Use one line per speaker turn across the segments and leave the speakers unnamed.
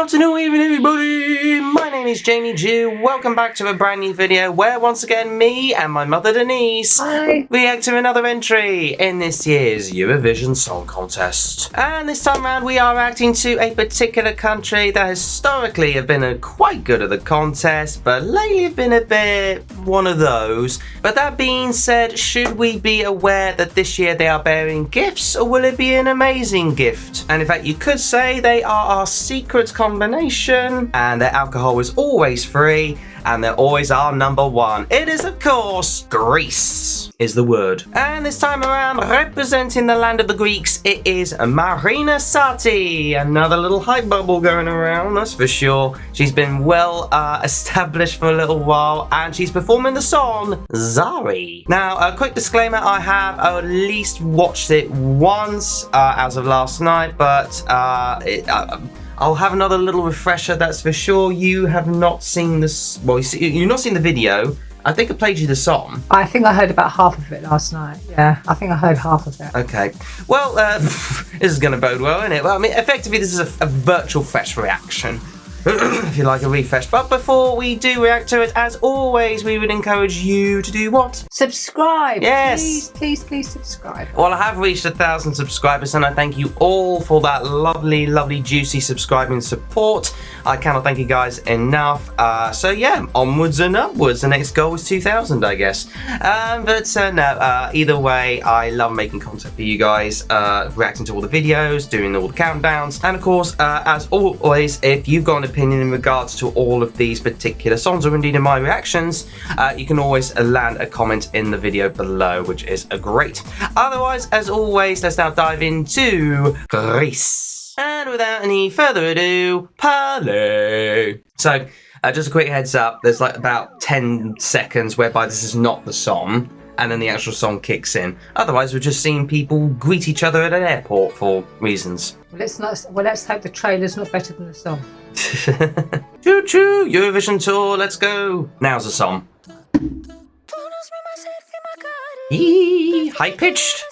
afternoon, evening, everybody. My name is Jamie Jew. Welcome back to a brand new video where once again me and my mother Denise react to another entry in this year's Eurovision Song Contest. And this time around we are reacting to a particular country that historically have been quite good at the contest, but lately have been a bit one of those. But that being said, should we be aware that this year they are bearing gifts, or will it be an amazing gift? And in fact, you could say they are our secret combination, and their alcohol is always free, and they're always our number one. It is, of course, Greece is the word. And this time around, representing the land of the Greeks, it is Marina Satti. Another little hype bubble going around, that's for sure. She's been well established for a little while, and she's performing the song ZARI. Now, a quick disclaimer, I have at least watched it once as of last night, but I'll have another little refresher, that's for sure. You have not seen this, well, you've not seen the video. I think I played you the song.
I think I heard about half of it last night. Yeah, I think I heard half of it.
Okay. Well, this is going to bode well, isn't it? Well, I mean, effectively, this is a virtual fresh reaction. If you like a refresh. But before we do react to it, as always, we would encourage you to do what?
Subscribe.
Yes.
Please subscribe.
Well, I have reached 1,000 subscribers, and I thank you all for that lovely, juicy subscribing support. I cannot thank you guys enough. So yeah, onwards and upwards. The next goal is 2,000, I guess. No, either way, I love making content for you guys, reacting to all the videos, doing all the countdowns, and of course, as always, if you've got an opinion in regards to all of these particular songs, or indeed in my reactions, you can always land a comment in the video below, which is great. Otherwise, as always, let's now dive into Greece. And without any further ado, parley. So, just a quick heads up, there's like about 10 seconds whereby this is not the song, and then the actual song kicks in. Otherwise, we're just seeing people greet each other at an airport for reasons.
Let's hope the trailer's not better than the song.
Choo choo, Eurovision tour, let's go. Now's the song. High pitched.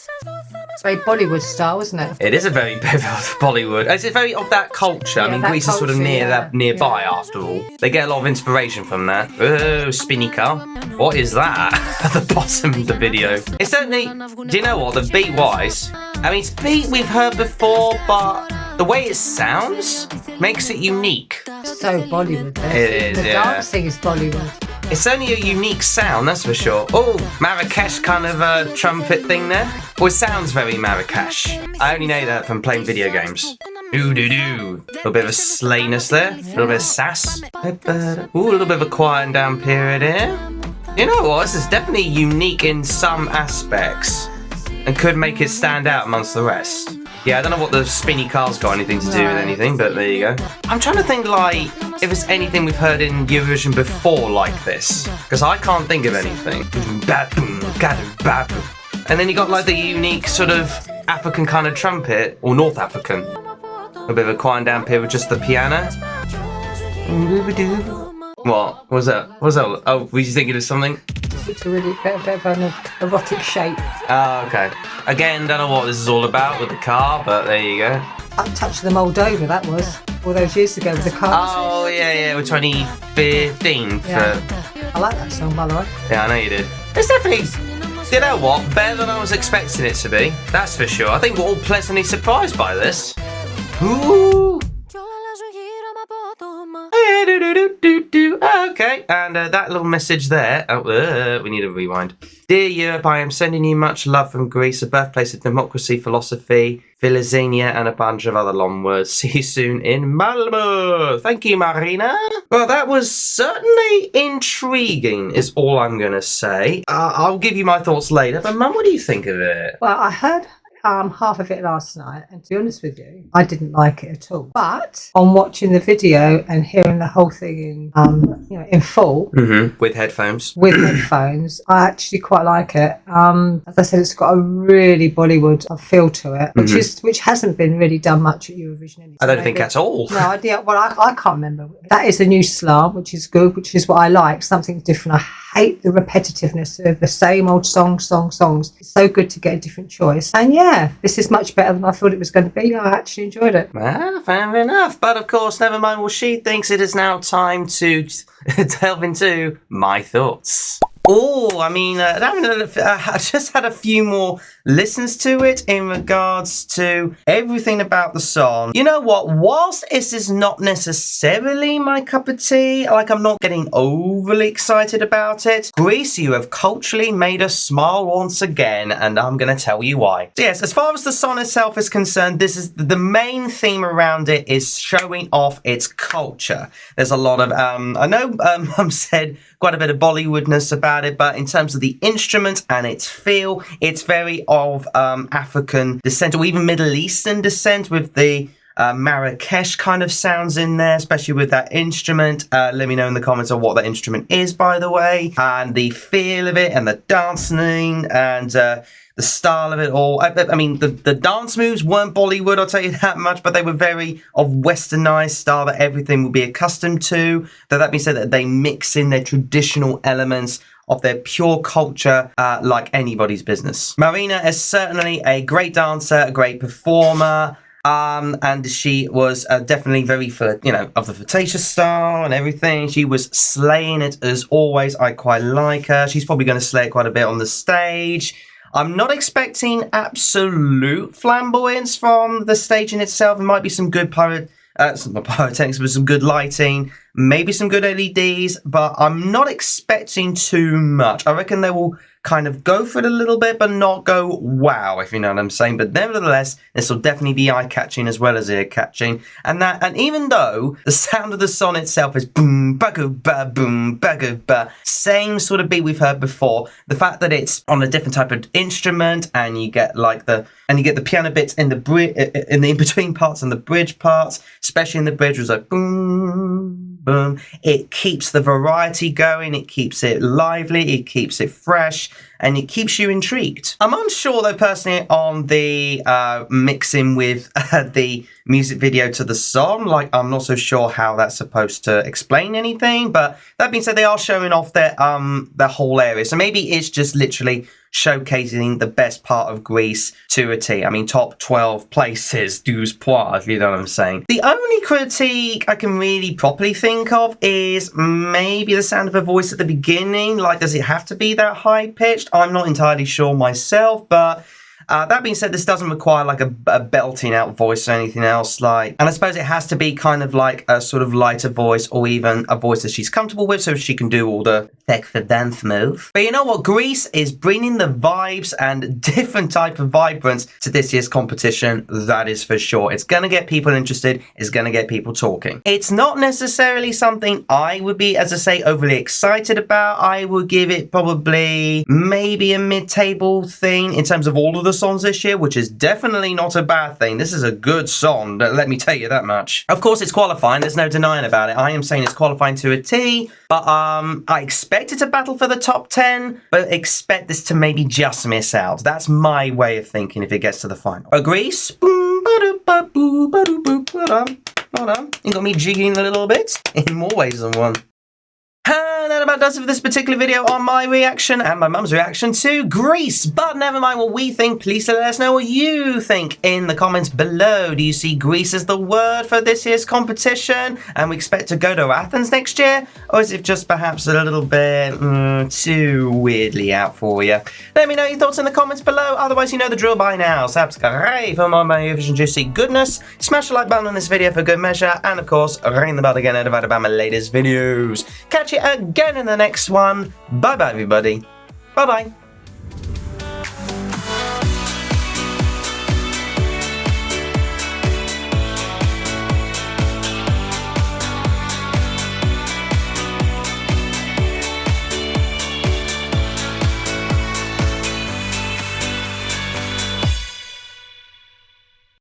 It's very Bollywood style, isn't it?
It is a very Bollywood. It's very of that culture.
Yeah,
I mean, Greece is sort of nearby after all. They get a lot of inspiration from that. Oh, spinny car. What is that at the bottom of the video? It's certainly, do you know what, the beat wise, I mean, it's beat we've heard before, but the way it sounds makes it unique.
So Bollywood.
It is,
the
yeah.
dancing is Bollywood.
It's only a unique sound, that's for sure. Oh, Marrakesh kind of a trumpet thing there. Well, it sounds very Marrakesh. I only know that from playing video games. Ooh-doo-doo. A little bit of a slayness there. A little bit of sass. Ooh, a little bit of a quieting down period here. You know what? This is definitely unique in some aspects, and could make it stand out amongst the rest. Yeah, I don't know what the spinny car's got anything to do with anything, but there you go. I'm trying to think, like, if there's anything we've heard in Eurovision before like this, because I can't think of anything. And then you got like the unique sort of African kind of trumpet, or North African. A bit of a quiet down here with just the piano. What was that? What was that? Oh, were you thinking of something?
It's a really bit of an erotic shape.
Oh, okay. Again, don't know what this is all about with the car, but there you go.
I touched the Moldova, that was all those years ago with the car.
Oh, yeah, with 2015.
Yeah. I like that song, by the way.
Yeah, I know you did. It's definitely, you know what, better than I was expecting it to be. That's for sure. I think we're all pleasantly surprised by this. Ooh. Okay, and that little message there. We need a rewind. Dear Europe, I am sending you much love from Greece, the birthplace of democracy, philosophy, philoxenia, and a bunch of other long words. See you soon in Malmo. Thank you, Marina. Well, that was certainly intriguing, is all I'm going to say. I'll give you my thoughts later, but Mum, what do you think of it?
Well, I heard half of it last night, and to be honest with you, I didn't like it at all. But on watching the video and hearing the whole thing in full,
with headphones,
I actually quite like it. As I said, it's got a really Bollywood feel to it, which hasn't been really done much at Eurovision anyway.
I don't think at all.
No idea. Well, I can't remember. That is a new slam, which is good, which is what I like. Something different. I hate the repetitiveness of the same old songs. It's so good to get a different choice. And yeah, this is much better than I thought it was going to be. I actually enjoyed it.
Well, fair enough. But of course, never mind what she thinks. It is now time to delve into my thoughts. Oh, I mean, I just had a few more listens to it in regards to everything about the song. You know what? Whilst this is not necessarily my cup of tea, like I'm not getting overly excited about it, Greece, you have culturally made us smile once again, and I'm going to tell you why. So yes, as far as the song itself is concerned, this is the main theme around it is showing off its culture. There's a lot of, I know Mum said quite a bit of Bollywoodness about it, but in terms of the instrument and its feel, it's very of African descent or even Middle Eastern descent with the Marrakesh kind of sounds in there, especially with that instrument. Let me know in the comments on what that instrument is, by the way, and the feel of it and the dancing and the style of it all. I mean, the dance moves weren't Bollywood, I'll tell you that much, but they were very of westernized style that everything would be accustomed to. That being said, that they mix in their traditional elements of their pure culture like anybody's business. Marina is certainly a great dancer, a great performer. And she was definitely very, of the flirtatious style and everything. She was slaying it as always. I quite like her. She's probably going to slay it quite a bit on the stage. I'm not expecting absolute flamboyance from the stage in itself. There might be some good pyrotechnics with some good lighting, maybe some good LEDs, but I'm not expecting too much. I reckon they will kind of go for it a little bit, but not go wow, if you know what I'm saying. But nevertheless, this will definitely be eye-catching as well as ear-catching. And even though the sound of the song itself is boom, ba-goo-ba, boom, ba-goo-ba, same sort of beat we've heard before, the fact that it's on a different type of instrument and you get the piano bits in the in-between parts and the bridge parts, especially in the bridge, was like boom, boom. It keeps the variety going, it keeps it lively, it keeps it fresh, and it keeps you intrigued. I'm unsure though personally on the mixing with the music video to the song. Like, I'm not so sure how that's supposed to explain anything, but that being said, they are showing off their whole area. So maybe it's just literally showcasing the best part of Greece to a T. I mean, top 12 places, 12 points, if you know what I'm saying. The only critique I can really properly think of is maybe the sound of a voice at the beginning. Like, does it have to be that high-pitched? I'm not entirely sure myself, but that being said, this doesn't require like a belting out voice or anything else. And I suppose it has to be kind of like a sort of lighter voice or even a voice that she's comfortable with so she can do all the sexy dance move. But you know what? Greece is bringing the vibes and different type of vibrance to this year's competition. That is for sure. It's going to get people interested. It's going to get people talking. It's not necessarily something I would be, as I say, overly excited about. I would give it probably maybe a mid-table thing in terms of all of the songs this year, which is definitely not a bad thing. This is a good song, let me tell you that much. Of course, it's qualifying. There's no denying about it. I am saying it's qualifying to a T, but I expect it to battle for the top 10, but expect this to maybe just miss out. That's my way of thinking if it gets to the final. Greece. You got me jigging a little bit in more ways than one. And that about does it for this particular video on my reaction and my mum's reaction to Greece. But never mind what we think. Please let us know what you think in the comments below. Do you see Greece as the word for this year's competition and we expect to go to Athens next year? Or is it just perhaps a little bit too weirdly out for you? Let me know your thoughts in the comments below. Otherwise, you know the drill by now. Subscribe for more my Eurovision juicy goodness. Smash the like button on this video for good measure. And of course, ring the bell to get notified about my latest videos. Catch you again in the next one. Bye bye everybody. Bye bye.